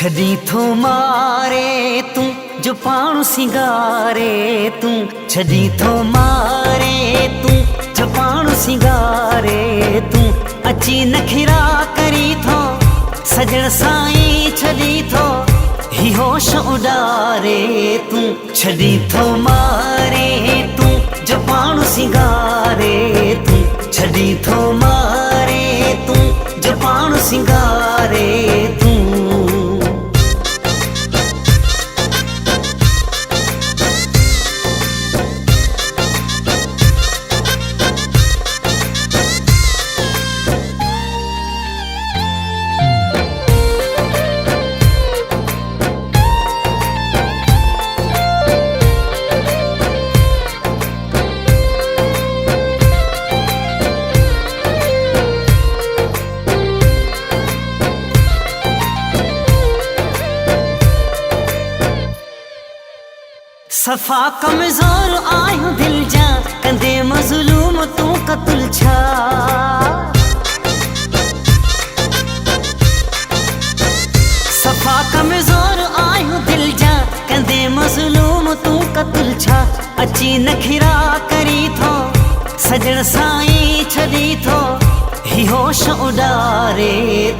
छड़ी थो मारे तू जो पाणु सिंगारे तू, छड़ी थो मारे तू जो पाणु सिंगारे तू, अची नखिरा करी थो सजण साईं छड़ी थो ही होश उडारे तू, छड़ी थो मारे तू जो पाणु सिंगारे तू, छड़ी थो मारे तू जो पाणु सिंगारे तू। सफ़ा कमज़ोर आहियूं दिल जा, कंदे मज़लूम तू क़त्ल छा। सफ़ा कमज़ोर आहियूं दिल जा, कंदे मज़लूम तू क़त्ल छा। अची नखिरा करी थो सजण साईं छड़ी थो ही होश उडारे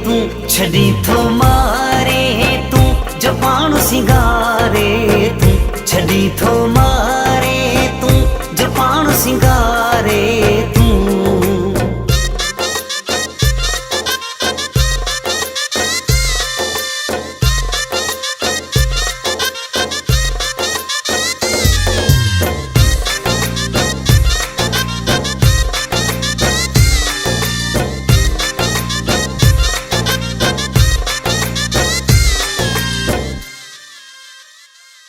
तू, छड़ी थो मारे तू जो पाणु सिंगारे तू, छड़ी थो मारे तू जो पाणु सिंगारे तू।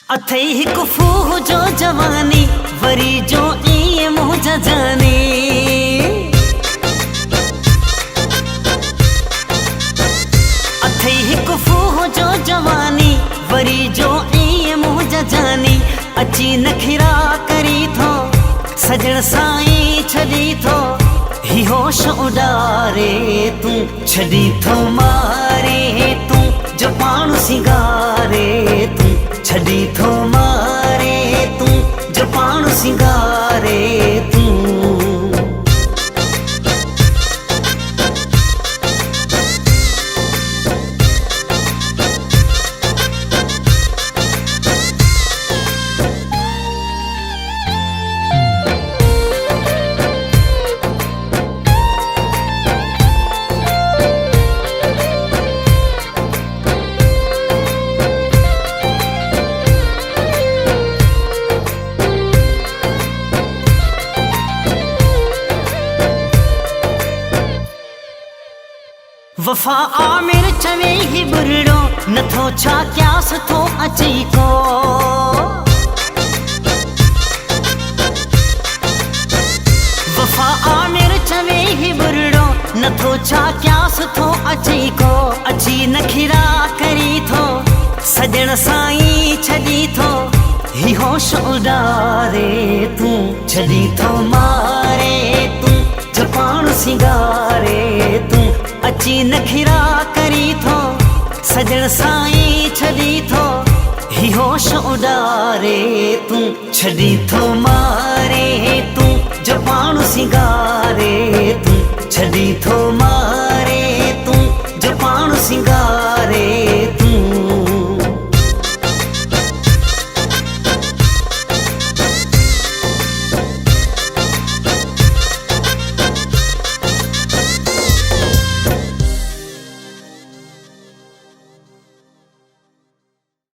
अथई हिक फूह जो जवानी वरी जो इए मुंहिंजा जानी, अथई हिक फूह जो जवानी वरी जो इए मुंहिंजा जानी, अची नखिरा करी थो सजण साईं छड़ी थो ही होश उडारे तू, छड़ी थो मारे तू जो पाणु सिंगारे तू, छड़ी थो मारे तू जो पाणु सिंगारे तू। वफ़ा आमिर चवे ही बुरड़ो नथो छा क्यास थो अची को, वफ़ा आमिर चवे ही बुरड़ो नथो छा क्यास थो अची को, अची नखिरा करी थो सजण साईं छड़ी थो ही होश उडारे तू, छड़ी थो मारे तू जो पाणु सिंगारे तू, अची नखिरा करी थो सजण साईं छड़ी थो ही होश उडारे तू, छड़ी थो मारे तू जो पाणु सिंगारे तू, छड़ी थो मारे